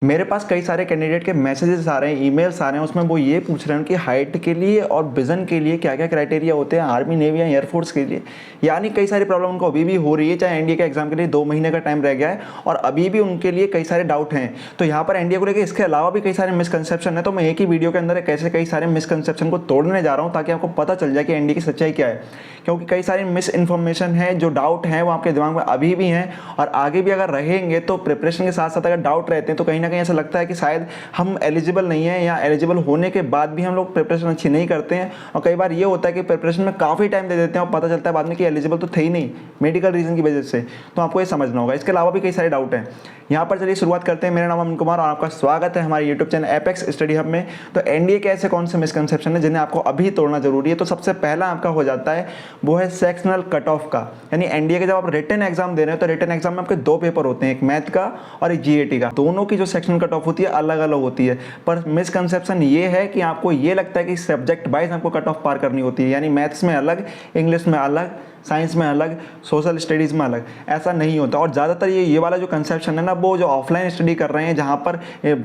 मेरे पास कई सारे कैंडिडेट के मैसेजेस आ रहे हैं, ईमेल्स आ रहे हैं, उसमें वो ये पूछ रहे हैं उनकी हाइट के लिए और विजन के लिए क्या क्या क्राइटेरिया होते हैं आर्मी, नेवी या एयरफोर्स के लिए। यानी कई सारी प्रॉब्लम उनको अभी भी हो रही है, चाहे एनडीए के एग्जाम के लिए 2 महीने का टाइम रह गया है और अभी भी उनके लिए कई सारे डाउट हैं। तो यहाँ पर एनडीए को लेकर इसके अलावा भी कई सारे मिसकंसेप्शन है, तो मैं एक ही वीडियो के अंदर कैसे कई सारे मिसकंसेप्शन को तोड़ने जा रहा हूँ ताकि आपको पता चल जाए कि एनडीए की सच्चाई क्या है। क्योंकि कई सारी मिस इन्फॉर्मेशन है, जो डाउट हैं वो आपके दिमाग में अभी भी हैं और आगे भी अगर रहेंगे, तो प्रिपरेशन के साथ साथ अगर डाउट रहते हैं तो कहीं ना कहीं ऐसा लगता है कि शायद हम एलिजिबल नहीं है या एलिजिबल होने के बाद भी हम लोग प्रिपरेशन अच्छी नहीं करते हैं। और कई बार ये होता है कि प्रिपरेशन में काफ़ी टाइम दे देते हैं और पता चलता है बाद में कि एलिजिबल तो थे ही नहीं मेडिकल रीजन की वजह से। तो आपको ये समझना होगा। इसके अलावा भी कई सारे डाउट हैं। यहाँ पर चलिए शुरुआत करते हैं। मेरा नाम अमन कुमार और आपका स्वागत है हमारे YouTube channel apex study hub में। तो एनडीए के ऐसे कौन से मिसकंसेप्शन है जिन्हें आपको अभी तोड़ना जरूरी है। तो सबसे पहला आपका हो जाता है वो है सेक्शनल कट ऑफ का। यानी एनडीए के जब आप रिटन एग्जाम दे रहे हो तो रिटन एग्जाम में आपके 2 पेपर होते हैं, एक मैथ का और एक जीएटी का। दोनों की जो सेक्शनल कट ऑफ होती है अलग अलग होती है। पर मिसकंसेप्शन ये है कि आपको ये लगता है कि सब्जेक्ट वाइज आपको कट ऑफ पार करनी होती है, यानी मैथ्स में अलग, इंग्लिश में अलग, साइंस में अलग, सोशल स्टडीज़ में अलग। ऐसा नहीं होता। और ज़्यादातर ये वाला जो कंसेप्शन है ना, वो जो ऑफलाइन स्टडी कर रहे हैं जहाँ पर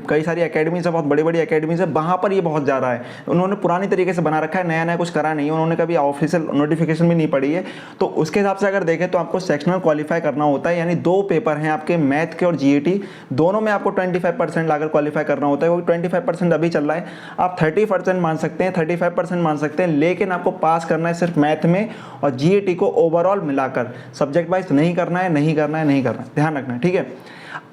कई सारी एकेडमीज है, बहुत बड़ी बड़ी एकेडमीज है, वहाँ पर ये बहुत ज़्यादा है। उन्होंने पुरानी तरीके से बना रखा है, नया नया कुछ करा नहीं है, उन्होंने कभी ऑफिशियल नोटिफिकेशन भी नहीं पढ़ी है। तो उसके हिसाब से अगर देखें तो आपको सेक्शनल क्वालिफाई करना होता है। यानी 2 पेपर हैं आपके मैथ के और जीएटी, दोनों में आपको 25% लाकर क्वालिफाई करना होता है। क्योंकि 25% अभी चल रहा है, आप 30% मान सकते हैं, 35% मान सकते हैं, लेकिन आपको पास करना है सिर्फ मैथ में और जीएटी को ओवरऑल मिलाकर। सब्जेक्ट वाइज नहीं करना है, नहीं करना है, नहीं करना है, ध्यान रखना है, ठीक है।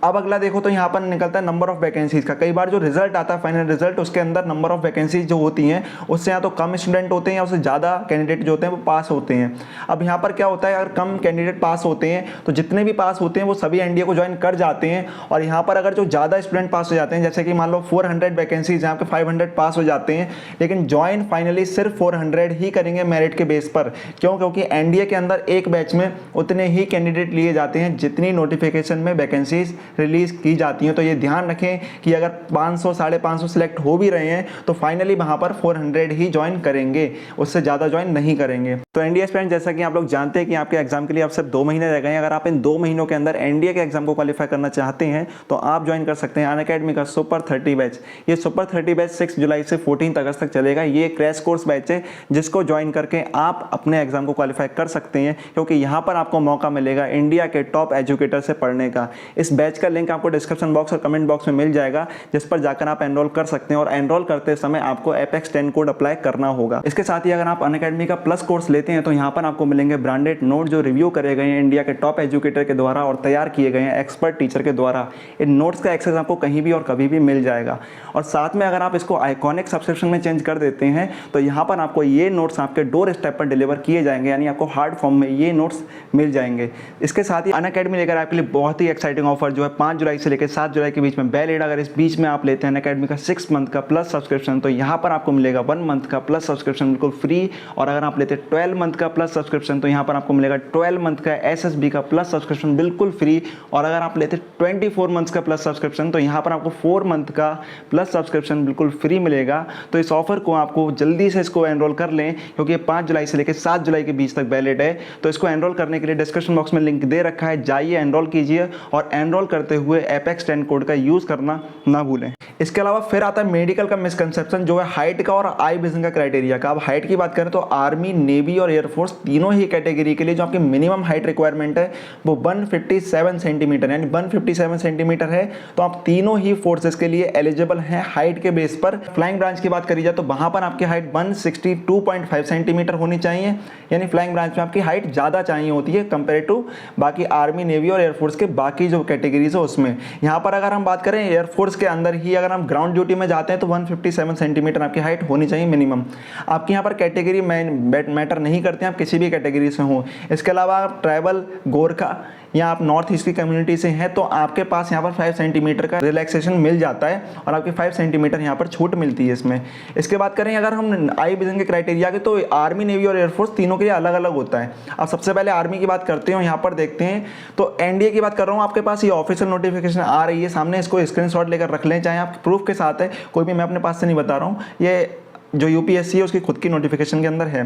अब अगला देखो तो यहाँ पर निकलता है नंबर ऑफ वैकेंसीज का। कई बार जो रिजल्ट आता है फाइनल रिजल्ट, उसके अंदर नंबर ऑफ वैकेंसीज जो होती हैं उससे या तो कम स्टूडेंट होते हैं या उससे ज़्यादा कैंडिडेट जो होते हैं वो पास होते हैं। अब यहाँ पर क्या होता है, अगर कम कैंडिडेट पास होते हैं तो जितने भी पास होते हैं वो सभी एनडीए को ज्वाइन कर जाते हैं। और यहाँ पर अगर जो ज़्यादा स्टूडेंट पास हो जाते हैं, जैसे कि मान लो 400 वैकेंसीज यहाँ पे 500 पास हो जाते हैं, लेकिन ज्वाइन फाइनली सिर्फ 400 ही करेंगे मेरिट के बेस पर। क्यों? क्योंकि एनडीए के अंदर एक बैच में उतने ही कैंडिडेट लिए जाते हैं जितनी नोटिफिकेशन में वैकेंसीज रिलीज की जाती हैं। तो ये ध्यान रखें कि अगर 500 550 सिलेक्ट हो भी रहे हैं तो फाइनली वहां पर 400 ही ज्वाइन करेंगे, उससे ज़्यादा ज्वाइन नहीं करेंगे। तो एनडीए स्टूडेंट, जैसा कि आप लोग जानते हैं कि आपके एग्जाम के लिए आप सिर्फ 2 महीने रह गए हैं। अगर आप इन 2 महीनों के अंदर एनडीए के एग्जाम को क्वालिफाई करना चाहते हैं तो आप ज्वाइन कर सकते हैं अनअकैडमी का सुपर 30 बैच। ये सुपर 30 बैच 6 जुलाई से 14 अगस्त तक चलेगा। ये क्रैश कोर्स बैच है जिसको ज्वाइन करके आप अपने एग्जाम को क्वालिफाई कर सकते हैं, क्योंकि यहाँ पर आपको मौका मिलेगा इंडिया के टॉप एजुकेटर से पढ़ने का। इस बैच का लिंक आपको डिस्क्रिप्शन बॉक्स और कमेंट बॉक्स में मिल जाएगा, जिस पर जाकर आप एनरोल कर सकते हैं। और एनरोल करते समय आपको एपेक्स 10 कोड अप्लाई करना होगा। इसके साथ ही अगर आप अनअकैडमी का प्लस कोर्स लेते हैं तो यहाँ पर आपको मिलेंगे ब्रांडेड नोट जो रिव्यू करे गए हैं इंडिया के टॉप एजुकेटर के द्वारा और तैयार किए गए हैं एक्सपर्ट टीचर के द्वारा। इन नोट्स का एक्सेस आपको कहीं भी और कभी भी मिल जाएगा। और साथ में अगर आप इसको आइकॉनिक सब्सक्रिप्शन में चेंज कर देते हैं तो यहाँ पर आपको ये नोट्स आपके डोर स्टेप पर डिलीवर किए जाएंगे, यानी आपको हार्ड फॉर्म में ये नोट्स मिल जाएंगे। इसके साथ ही अनअकैडमी लेकर आपके लिए बहुत ही एक्साइटिंग ऑफर जो है 5 जुलाई से लेकर 7 जुलाई के बीच में वैलिड। अगर इस बीच में आप लेते हैं अनअकैडमी का 6 मंथ का प्लस सब्सक्रिप्शन तो यहाँ पर आपको मिलेगा 1 मंथ का प्लस सब्सक्रिप्शन बिल्कुल फ्री। और अगर आप लेते हैं 12 मंथ का प्लस सब्सक्रिप्शन तो यहाँ पर आपको मिलेगा 12 मंथ का एसएसबी का प्लस सब्सक्रिप्शन बिल्कुल फ्री। और अगर आप लेते हैं 24 मंथ्स का प्लस सब्सक्रिप्शन तो यहाँ पर आपको 4 मंथ का प्लस सब्सक्रिप्शन बिल्कुल फ्री मिलेगा। तो इस ऑफर को आपको जल्दी से इसको एनरोल कर लें, क्योंकि 5 जुलाई से लेकर 7 जुलाई के बीच तक वैलिड है। तो इसको एनरोल करने के लिए डिस्क्रिप्शन बॉक्स में लिंक दे रखा है, जाइए एनरोल कीजिए और एनरोल करते हुए एपेक्स 10 कोड का यूज करना ना भूलें। इसके अलावा फिर आता है मेडिकल का मिसकंसेप्शन जो है हाइट का और आई विजन का क्राइटेरिया का। अब हाइट की बात करें तो आर्मी, नेवी और एयरफोर्स तीनों ही कैटेगरी के लिए जो आपकी मिनिमम हाइट रिक्वायरमेंट है वो 157 सेंटीमीटर, यानी 157 सेंटीमीटर है। तो आप तीनों ही फोर्सेस के लिए एलिजिबल हैं हाइट के बेस पर। फ्लाइंग ब्रांच की बात करी जाए तो वहां पर आपकी हाइट 162.5 सेंटीमीटर होनी चाहिए, यानी फ्लाइंग ब्रांच में आपकी हाइट ज़्यादा चाहिए होती है कंपेयर टू बाकी आर्मी, नेवी और एयरफोर्स के बाकी जो कैटेगरीज है उसमें। यहाँ पर अगर हम बात करें एयरफोर्स के अंदर ही अगर हम ग्राउंड ड्यूटी में जाते हैं तो 157 सेंटीमीटर आपकी हाइट होनी चाहिए मिनिमम। आपकी यहाँ पर कैटेगरी मैटर नहीं करते हैं, आप किसी भी कैटेगरी से हों। इसके अलावा आप ट्राइबल, गोरखा या आप नॉर्थ ईस्ट की कम्युनिटी से हैं तो आपके पास यहाँ पर 5 सेंटीमीटर का रिलैक्सेशन मिल जाता है और आपकी 5 सेंटीमीटर यहाँ पर छूट मिलती है इसमें। इसके बाद करें अगर हम आई विजन के क्राइटेरिया के तो आर्मी, नेवी और एयरफोर्स तीनों के लिए अलग अलग होता है। अब सबसे पहले आर्मी की बात करते हो, यहाँ पर देखते हैं तो एनडीए की बात कर रहा हूँ। आपके पास ये ऑफिशियल नोटिफिकेशन आ रही है सामने, इसको स्क्रीनशॉट लेकर रख लें, चाहे आप प्रूफ के साथ है, कोई भी मैं अपने पास से नहीं बता रहा हूँ। ये जो यूपीएससी है उसकी खुद की नोटिफिकेशन के अंदर है।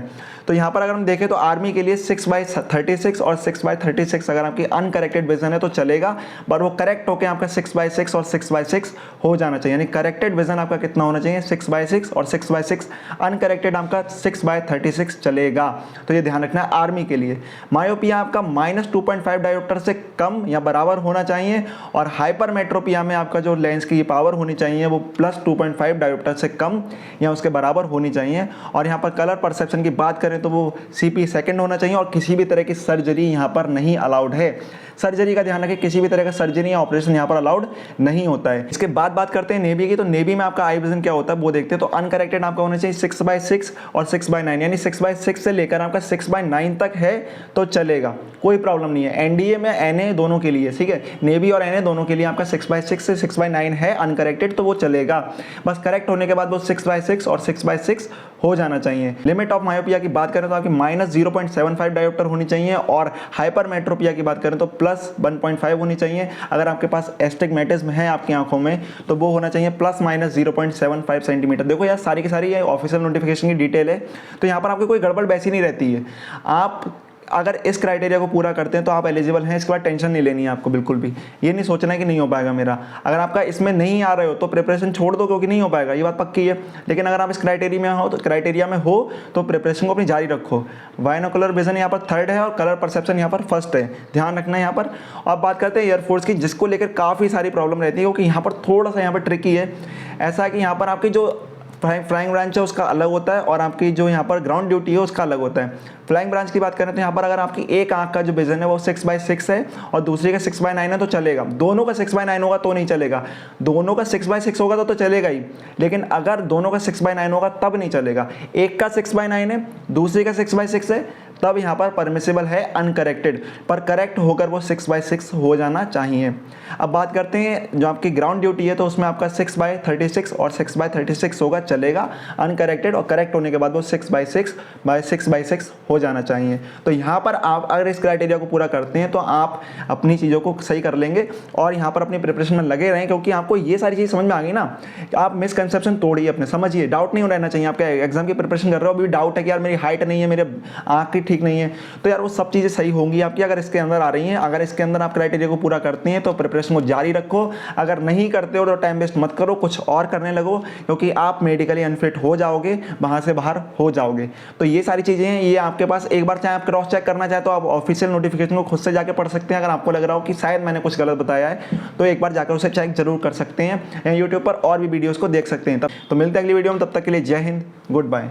तो यहाँ पर अगर हम देखें तो आर्मी के लिए 6/36 और 6/36 अगर आपकी अनकरेक्टेड विजन है तो चलेगा, पर वो करेक्ट होकर आपका 6/6 और 6/6 हो जाना चाहिए। यानी करेक्टेड विजन आपका कितना होना चाहिए, 6/6 और 6/6, अनकरेक्टेड आपका 6/36 चलेगा। तो ये ध्यान रखना है आर्मी के लिए। मायोपिया आपका -2.5 डायोप्टर से कम या बराबर होना चाहिए, और हाइपरमेट्रोपिया में आपका जो लेंस की पावर होनी चाहिए वो +2.5 डायोप्टर से कम या उसके बराबर होनी चाहिए। और यहाँ पर कलर परसेप्शन की बात करें तो वो CP सेकंड होना चाहिए, और किसी भी तरह की सर्जरी यहाँ पर नहीं अलाउड है। सर्जरी का ध्यान रखें, किसी भी तरह का सर्जरी या ऑपरेशन यहाँ पर अलाउड नहीं होता है। इसके बाद बात करते हैं नेवी की। तो नेवी में आपका आई विजन क्या होता है वो देखते हैं। तो अनकरेक्टेड आपका होना चाहिए 6/6 और 6/9, यानी 6/6 से लेकर आपका 6/9 तक है तो चलेगा, कोई प्रॉब्लम नहीं है। एनडीए में NA दोनों के लिए, ठीक है, नेवी और NA दोनों के लिए आपका 6/6 से 6/9 है अनकरेक्टेड, तो वो चलेगा। बस करेक्ट होने के बाद वो 6/6 और 6/6 हो जाना चाहिए। लिमिट ऑफ मायोपिया की बात करें तो आपकी -0.75 डायोप्टर होनी चाहिए, और हाइपरमेट्रोपिया की बात करें तो +1.5 होनी चाहिए। अगर आपके पास एस्टिग्मेटिज्म है आपकी आंखों में तो वो होना चाहिए ±0.75 सेंटीमीटर। देखो यार, सारी की सारी ये ऑफिशियल नोटिफिकेशन की डिटेल है, तो यहाँ पर आपकी कोई गड़बड़ वैसी नहीं रहती है। आप अगर इस क्राइटेरिया को पूरा करते हैं तो आप एलिजिबल हैं, इसके बाद टेंशन नहीं लेनी है आपको बिल्कुल भी। ये नहीं सोचना है कि नहीं हो पाएगा मेरा। अगर आपका इसमें नहीं आ रहे हो तो प्रिपरेशन छोड़ दो, क्योंकि नहीं हो पाएगा, ये बात पक्की है। लेकिन अगर आप इस क्राइटेरिया में हो तो प्रिपरेशन को अपनी जारी रखो। बाइनोकुलर विजन यहाँ पर 3rd है और कलर परसेप्शन यहाँ पर 1st है, ध्यान रखना है यहाँ पर। अब बात करते हैं एयरफोर्स की, जिसको लेकर काफ़ी सारी प्रॉब्लम रहती है, क्योंकि यहाँ पर थोड़ा सा यहाँ पर ट्रिकी है। ऐसा है कि यहाँ पर आपकी जो फ्लाइंग ब्रांच है उसका अलग होता है, और आपकी जो यहाँ पर ग्राउंड ड्यूटी है उसका अलग होता है। फ्लाइंग ब्रांच की बात करें तो यहाँ पर अगर आपकी एक आंख का जो विजन है वो 6/6 है और दूसरी का 6/9 है तो चलेगा। दोनों का 6/9 होगा तो नहीं चलेगा, दोनों का 6/6 होगा तो चलेगा ही, लेकिन अगर दोनों का 6/9 होगा तब नहीं चलेगा। एक का 6/9 है, दूसरी का 6/6 है, तब यहाँ पर परमिसिबल है अनकरेक्टेड, पर करेक्ट होकर वो 6/6 हो जाना चाहिए। अब बात करते हैं जो आपकी ग्राउंड ड्यूटी है, तो उसमें आपका 6/36 और 6/36 होगा, चलेगा अनकरेक्टेड, और करेक्ट होने के बाद वो 6/6 हो जाना चाहिए। तो यहाँ पर आप अगर इस क्राइटेरिया को पूरा करते हैं तो आप अपनी चीज़ों को सही कर लेंगे, और यहाँ पर अपनी प्रिपरेशन में लगे रहें, क्योंकि आपको ये सारी चीज़ समझ में आ गई ना। आप मिसकंसेप्शन तोड़िए अपने, समझिए, डाउट नहीं रहना चाहिए। आपका एग्जाम की प्रिपरेशन कर रहे हो, अभी डाउट है कि यार मेरी हाइट नहीं है, मेरे आँख की ठीक नहीं है, तो यार वो सब चीज़ें सही होंगी आपकी अगर इसके अंदर आ रही हैं। अगर इसके अंदर आप क्राइटेरिया को पूरा करते हैं तो प्रिपरेशन को जारी रखो। अगर नहीं करते हो तो टाइम वेस्ट मत करो, कुछ और करने लगो, क्योंकि आप मेडिकली अनफिट हो जाओगे, वहाँ से बाहर हो जाओगे। तो ये सारी चीज़ें हैं, ये आपके पास एक बार चाहे आप क्रॉस चेक करना चाहे तो आप ऑफिशियल नोटिफिकेशन को खुद से जाके पढ़ सकते हैं। अगर आपको लग रहा हो कि शायद मैंने कुछ गलत बताया है तो एक बार जाकर उसे चेक जरूर कर सकते हैं, यूट्यूब पर और भी वीडियोज़ को देख सकते हैं। तब तो मिलते हैं अगली वीडियो में, तब तक के लिए जय हिंद, गुड बाय।